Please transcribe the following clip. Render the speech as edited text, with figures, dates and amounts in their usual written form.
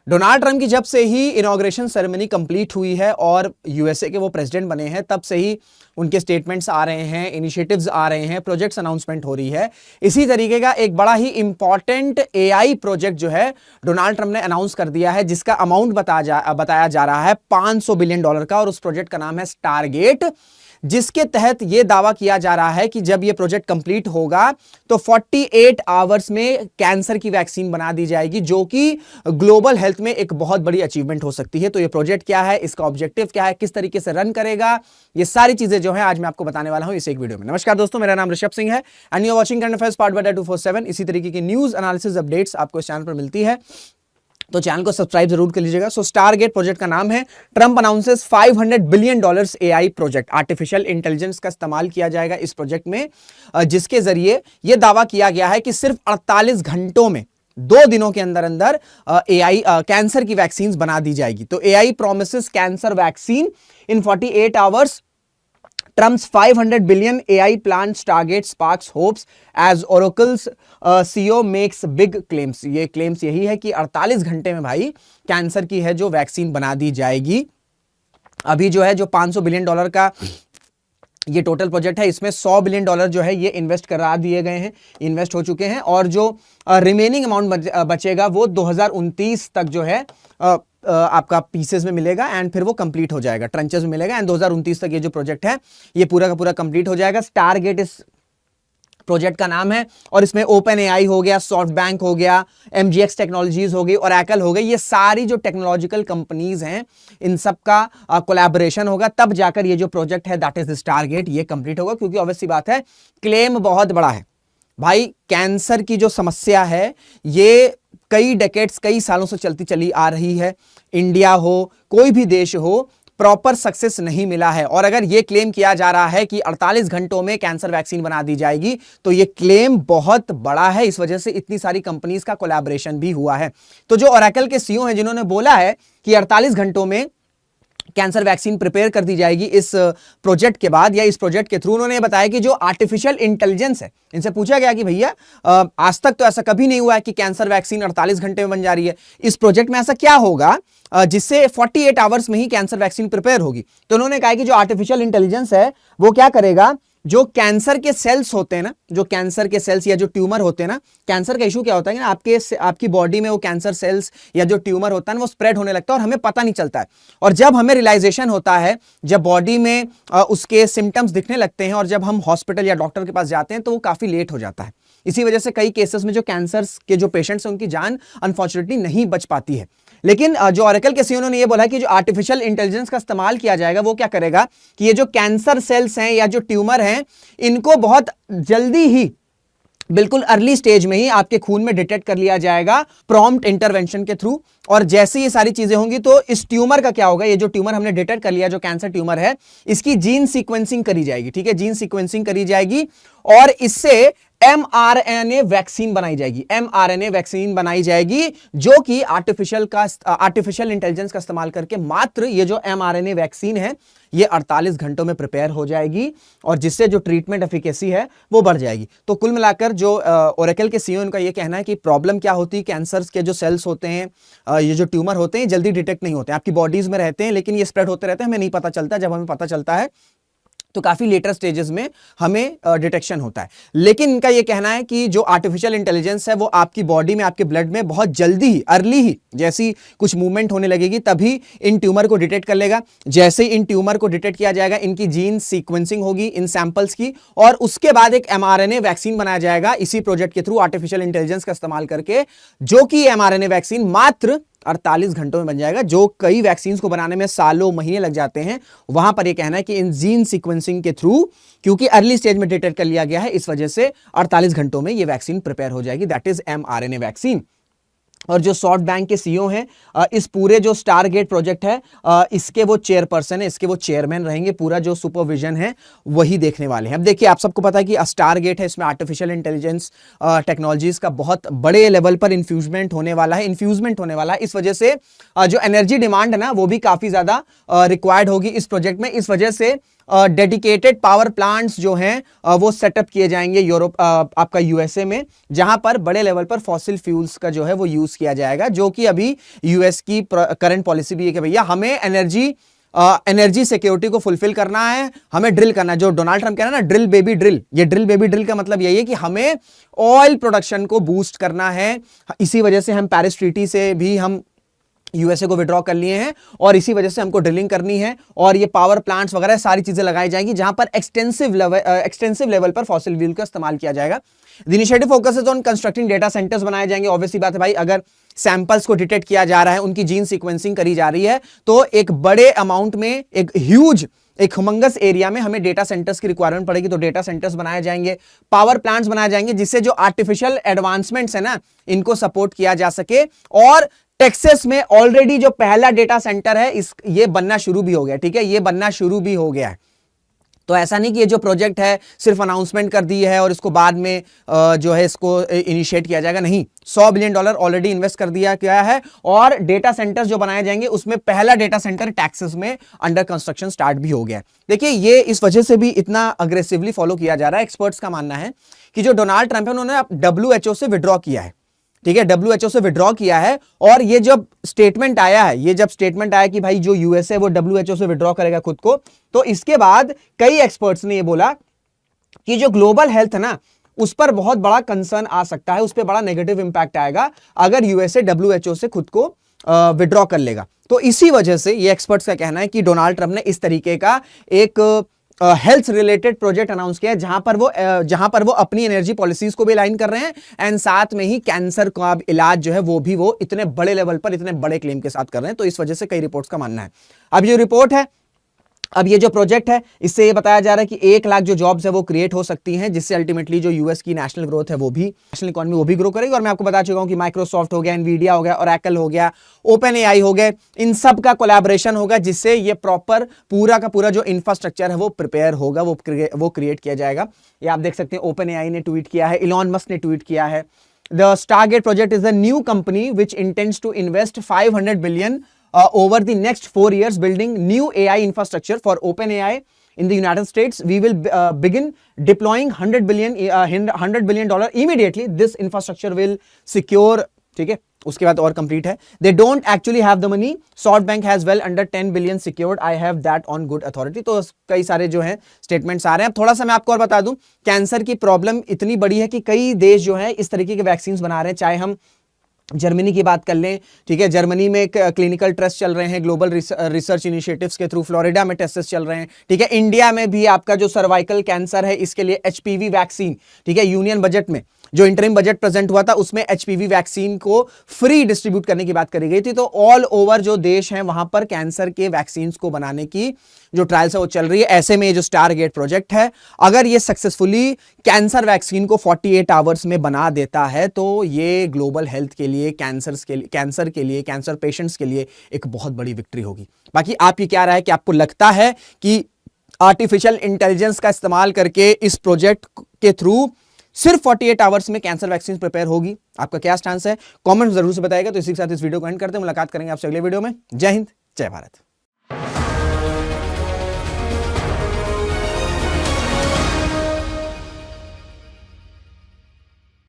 Donald Trump की जब से ही इनॉग्रेशन सेरेमनी कंप्लीट हुई है और यूएसए के वो प्रेसिडेंट बने हैं, तब से ही उनके स्टेटमेंट्स आ रहे हैं, इनिशिएटिव्स आ रहे हैं, प्रोजेक्ट्स अनाउंसमेंट हो रही है। इसी तरीके का एक बड़ा ही इंपॉर्टेंट एआई प्रोजेक्ट जो है डोनाल्ड ट्रंप ने अनाउंस कर दिया है, जिसका अमाउंट बताया जा रहा है $500 बिलियन का, और उस प्रोजेक्ट का नाम है स्टारगेट, जिसके तहत यह दावा किया जा रहा है कि जब यह प्रोजेक्ट कंप्लीट होगा तो 48 आवर्स में कैंसर की वैक्सीन बना दी जाएगी, जो कि ग्लोबल हेल्थ में एक बहुत बड़ी अचीवमेंट हो सकती है। तो यह प्रोजेक्ट क्या है, इसका ऑब्जेक्टिव क्या है, किस तरीके से रन करेगा, ये सारी चीजें जो है आज मैं आपको बताने वाला हूं इस एक वीडियो में। नमस्कार दोस्तों, मेरा नाम ऋषभ सिंह है and you are watching current affairs part by 247। इसी तरीके की न्यूज एनालिसिस अपडेट्स आपको इस चैनल पर मिलती है, तो चैनल को सब्सक्राइब जरूर कर लीजिएगा। सो स्टारगेट प्रोजेक्ट का नाम है, Trump announces $500 billion AI project. Artificial intelligence का इस्तेमाल किया जाएगा इस प्रोजेक्ट में, जिसके जरिए यह दावा किया गया है कि सिर्फ 48 घंटों में, 2 दिनों के अंदर अंदर एआई कैंसर की वैक्सीन बना दी जाएगी। तो एआई प्रोमिसेस कैंसर वैक्सीन इन 48 hours. Trump's $500 billion AI plan targets sparks hopes as Oracle's CEO makes big claims। ये क्लेम्स यही है कि 48 घंटे में भाई कैंसर की है जो वैक्सीन बना दी जाएगी। अभी जो है जो $500 बिलियन का ये टोटल प्रोजेक्ट है, इसमें $100 बिलियन जो है ये इन्वेस्ट करा दिए गए हैं, इन्वेस्ट हो चुके हैं, और जो रिमेनिंग अमाउंट बचेगा वो 2029 तक जो है आपका पीसेस में मिलेगा एंड फिर वो कंप्लीट हो जाएगा, ट्रंचेस में मिलेगा एंड 2029 तक ये जो प्रोजेक्ट है ये पूरा का पूरा कंप्लीट हो जाएगा। स्टारगेट इस प्रोजेक्ट का नाम है, और इसमें ओपन एआई हो गया, सॉफ्टबैंक हो गया, एमजीएक्स टेक्नोलॉजीज हो गई, ओरेकल हो गई, ये सारी जो टेक्नोलॉजिकल कंपनीज हैं इन सब का कोलैबोरेशन होगा, तब जाकर ये जो प्रोजेक्ट है दैट इज स्टारगेट ये कंप्लीट होगा। क्योंकि ऑब्वियस सी बात है, क्लेम बहुत बड़ा है भाई। कैंसर की जो समस्या है ये कई डेकेड्स, कई सालों से चलती चली आ रही है। इंडिया हो, कोई भी देश हो, प्रॉपर सक्सेस नहीं मिला है। और अगर यह क्लेम किया जा रहा है कि 48 घंटों में कैंसर वैक्सीन बना दी जाएगी, तो यह क्लेम बहुत बड़ा है। इस वजह से इतनी सारी कंपनीज का कोलैबोरेशन भी हुआ है। तो जो ओरेकल के सीईओ हैं, जिन्होंने बोला है कि 48 घंटों में कैंसर वैक्सीन प्रिपेयर कर दी जाएगी इस प्रोजेक्ट के बाद या इस प्रोजेक्ट के थ्रू, उन्होंने बताया कि जो आर्टिफिशियल इंटेलिजेंस है, इनसे पूछा गया कि भैया आज तक तो ऐसा कभी नहीं हुआ है कि कैंसर वैक्सीन 48 घंटे में बन जा रही है, इस प्रोजेक्ट में ऐसा क्या होगा जिससे 48 आवर्स में ही कैंसर वैक्सीन प्रिपेयर होगी। तो उन्होंने कहा कि जो आर्टिफिशियल इंटेलिजेंस है वो क्या करेगा, जो कैंसर के सेल्स होते हैं ना, जो कैंसर के सेल्स या जो ट्यूमर होते हैं ना, कैंसर का इशू क्या होता है ना, आपकी बॉडी में वो कैंसर सेल्स या जो ट्यूमर होता है ना वो स्प्रेड होने लगता है और हमें पता नहीं चलता है। और जब हमें रियलाइजेशन होता है, जब बॉडी में उसके सिम्टम्स दिखने लगते हैं और जब हम हॉस्पिटल या डॉक्टर के पास जाते हैं, तो वो काफी लेट हो जाता है। इसी वजह से कई केसेस में जो कैंसर के जो पेशेंट्स हैं उनकी जान अनफॉर्चुनेटली नहीं बच पाती है। लेकिन जो ओरेकल के सीईओ ने ये बोला कि जो आर्टिफिशियल इंटेलिजेंस का इस्तेमाल किया जाएगा वो क्या करेगा कि ये जो कैंसर सेल्स हैं या जो ट्यूमर हैं, इनको बहुत जल्दी ही, बिल्कुल अर्ली स्टेज में ही आपके खून में डिटेक्ट कर लिया जाएगा प्रॉम्प्ट इंटरवेंशन के थ्रू। और जैसे ये सारी चीजें होंगी तो इस ट्यूमर का क्या होगा, ये जो ट्यूमर हमने डिटेक्ट कर लिया, जो कैंसर ट्यूमर है, इसकी जीन सीक्वेंसिंग करी जाएगी। ठीक है, जीन सीक्वेंसिंग करी जाएगी और इससे mRNA वैक्सीन बनाई जाएगी। mRNA वैक्सीन बनाई जाएगी जो कि आर्टिफिशियल इंटेलिजेंस का इस्तेमाल करके मात्र ये जो mRNA वैक्सीन है ये 48 घंटों में प्रिपेयर हो जाएगी, और जिससे जो ट्रीटमेंट एफिकेसी है वो बढ़ जाएगी। तो कुल मिलाकर जो ओरेकल के सीईओ उनका ये कहना है कि प्रॉब्लम क्या होती है, कैंसर के जो सेल्स होते हैं, ये जो ट्यूमर होते हैं, जल्दी डिटेक्ट नहीं होते हैं, आपकी बॉडीज में रहते हैं लेकिन ये स्प्रेड होते रहते हैं, हमें नहीं पता चलता। जब हमें पता चलता है तो काफी लेटर स्टेजेस में हमें डिटेक्शन होता है। लेकिन इनका यह कहना है कि जो आर्टिफिशियल इंटेलिजेंस है वो आपकी बॉडी में, आपके ब्लड में बहुत जल्दी ही, अर्ली ही, जैसी कुछ मूवमेंट होने लगेगी तभी इन ट्यूमर को डिटेक्ट कर लेगा। जैसे ही इन ट्यूमर को डिटेक्ट किया जाएगा, इनकी जीन सीक्वेंसिंग होगी इन सैंपल्स की, और उसके बाद एक mRNA वैक्सीन बनाया जाएगा इसी प्रोजेक्ट के थ्रू आर्टिफिशियल इंटेलिजेंस का इस्तेमाल करके, जो कि mRNA वैक्सीन मात्र 48 घंटों में बन जाएगा। जो कई वैक्सीन को बनाने में सालों महीने लग जाते हैं, वहां पर यह कहना है कि इन जीन सीक्वेंसिंग के थ्रू, क्योंकि अर्ली स्टेज में डिटेक्ट कर लिया गया है, इस वजह से 48 घंटों में यह वैक्सीन प्रिपेयर हो जाएगी, दैट इज mRNA वैक्सीन। और जो सॉफ्टबैंक के सीईओ हैं, इस पूरे जो स्टारगेट प्रोजेक्ट है, इसके वो चेयरपर्सन है, इसके वो चेयरमैन रहेंगे, पूरा जो सुपरविजन है वही देखने वाले हैं। अब देखिए, आप सबको पता है कि स्टारगेट है, इसमें आर्टिफिशियल इंटेलिजेंस टेक्नोलॉजीज का बहुत बड़े लेवल पर इन्फ्यूजमेंट होने वाला है। इस वजह से जो एनर्जी डिमांड है ना वो भी काफी ज्यादा रिक्वायर्ड होगी इस प्रोजेक्ट में। इस वजह से डेडिकेटेड पावर प्लांट्स जो हैं वो सेटअप किए जाएंगे यूरोप, आपका यूएसए में, जहां पर बड़े लेवल पर फॉसिल फ्यूल्स का जो है वो यूज किया जाएगा, जो कि अभी यूएस की करंट पॉलिसी भी है कि भैया हमें एनर्जी सिक्योरिटी को फुलफिल करना है, हमें ड्रिल करना है। जो डोनाल्ड ट्रंप कह रहा है ना, ड्रिल बेबी ड्रिल, ये ड्रिल बेबी ड्रिल का मतलब यही है कि हमें ऑयल प्रोडक्शन को बूस्ट करना है। इसी वजह से हम पेरिस ट्रीटी से भी हम यूएसए को विड्रॉ कर लिए हैं और इसी वजह से हमको ड्रिलिंग करनी है और ये पावर प्लांट्स वगैरह सारी चीजें लगाई जाएंगी जहां पर एक्सटेंसिव लेवल पर फॉसिल फ्यूल का इस्तेमाल किया जाएगा। The initiative focuses on constructing data centres बनाए जाएंगे। ऑब्वियसली बात है भाई, अगर सैंपल्स को डिटेक्ट किया जा रहा है, उनकी जीन सीक्वेंसिंग करी जा रही है, तो एक बड़े अमाउंट में, एक ह्यूमंगस एरिया में हमें डेटा सेंटर्स की रिक्वायरमेंट पड़ेगी, तो डेटा सेंटर्स बनाए जाएंगे, पावर प्लांट्स बनाए जाएंगे, जिससे जो आर्टिफिशियल एडवांसमेंट्स है ना, इनको सपोर्ट किया जा सके। और टेक्सास में ऑलरेडी जो पहला डेटा सेंटर है ये बनना शुरू भी हो गया, ठीक है, ये बनना शुरू भी हो गया है। तो ऐसा नहीं कि ये जो प्रोजेक्ट है सिर्फ अनाउंसमेंट कर दी है और इसको बाद में जो है इसको इनिशिएट किया जाएगा, नहीं, $100 बिलियन ऑलरेडी इन्वेस्ट कर दिया गया है और डेटा सेंटर्स जो बनाए जाएंगे उसमें पहला डेटा सेंटर टेक्सास में अंडर कंस्ट्रक्शन स्टार्ट भी हो गया है। देखिए, ये इस वजह से भी इतना अग्रेसिवली फॉलो किया जा रहा है। एक्सपर्ट्स का मानना है कि जो डोनाल्ड ट्रंप है उन्होंने WHO से विड्रॉ किया है, ठीक है, WHO से विड्रॉ किया है, और ये जब स्टेटमेंट आया कि भाई जो यूएस है वो WHO से विड्रॉ करेगा खुद को, तो इसके बाद कई एक्सपर्ट्स ने ये बोला कि जो ग्लोबल हेल्थ है ना, उस पर बहुत बड़ा कंसर्न आ सकता है, उस पर बड़ा नेगेटिव इंपैक्ट आएगा अगर यूएसए WHO से खुद को विड्रॉ कर लेगा। तो इसी वजह से ये एक्सपर्ट्स का कहना है कि डोनाल्ड ट्रंप ने इस तरीके का एक हेल्थ रिलेटेड प्रोजेक्ट अनाउंस किया है, जहां पर वो अपनी एनर्जी पॉलिसीज को भी अलाइन कर रहे हैं एंड साथ में ही कैंसर का इलाज जो है वो इतने बड़े लेवल पर, इतने बड़े क्लेम के साथ कर रहे हैं। तो इस वजह से कई रिपोर्ट्स का मानना है। अब ये रिपोर्ट है, अब ये जो प्रोजेक्ट है, इससे ये बताया जा रहा है कि 1 लाख जो जॉब्स है वो क्रिएट हो सकती हैं, जिससे अल्टीमेटली जो यूएस की नेशनल ग्रोथ है, नेशनल इकोनॉमी वो भी ग्रो करेगी। और मैं आपको बता चुका हूं कि माइक्रोसॉफ्ट हो गया, एनवीडिया हो गया, ओरेकल हो गया, ओपन एआई हो गए, इन सब का कोलैबोरेशन होगा, जिससे ये प्रॉपर पूरा का पूरा जो इंफ्रास्ट्रक्चर है वो प्रिपेयर होगा, वो क्रिएट किया जाएगा। ये आप देख सकते हैं, ओपन एआई ने ट्वीट किया है, इलॉन मस्क ने ट्वीट किया है। The Stargate project is a new company which intends to invest $500 billion over the next 4 years building new AI infrastructure for OpenAI in the United States. We will begin deploying $100 billion immediately. This infrastructure will secure, ठीक है, उसके बाद और complete है। They don't actually have the money. SoftBank has well under $10 billion secured. I have that on good authority. तो कई सारे जो हैं स्टेटमेंट्स आ रहे हैं। अब थोड़ा सा मैं आपको और बता दूं, कैंसर की प्रॉब्लम इतनी बड़ी है कि कई देश जो है इस तरीके के वैक्सीन बना रहे हैं। चाहे हम जर्मनी की बात कर लें, ठीक है, जर्मनी में क्लिनिकल ट्रस्ट चल रहे हैं ग्लोबल रिसर्च इनिशिएटिव्स के थ्रू, फ्लोरिडा में टेस्ट चल रहे हैं, ठीक है। इंडिया में भी आपका जो सर्वाइकल कैंसर है इसके लिए HPV वैक्सीन, ठीक है, यूनियन बजट में जो इंटरिम बजट प्रेजेंट हुआ था उसमें HPV वैक्सीन को फ्री डिस्ट्रीब्यूट करने की बात करी गई थी। तो ऑल ओवर जो देश हैं वहां पर कैंसर के वैक्सीन को बनाने की जो ट्रायल्स है वो चल रही है। ऐसे में ये जो स्टारगेट प्रोजेक्ट है, अगर ये सक्सेसफुली कैंसर वैक्सीन को 48 आवर्स में बना देता है तो ये ग्लोबल हेल्थ के लिए, कैंसर पेशेंट्स के लिए एक बहुत बड़ी विक्ट्री होगी। बाकी आपकी क्या राय है कि आपको लगता है कि आर्टिफिशियल इंटेलिजेंस का इस्तेमाल करके इस प्रोजेक्ट के थ्रू सिर्फ 48 आवर्स में कैंसर वैक्सीन प्रिपेयर होगी? आपका क्या स्टांस है, कमेंट जरूर से बताइएगा। तो इसी के साथ इस वीडियो को एंड करते हैं, मुलाकात करेंगे आपसे अगले वीडियो में। जय हिंद, जय भारत।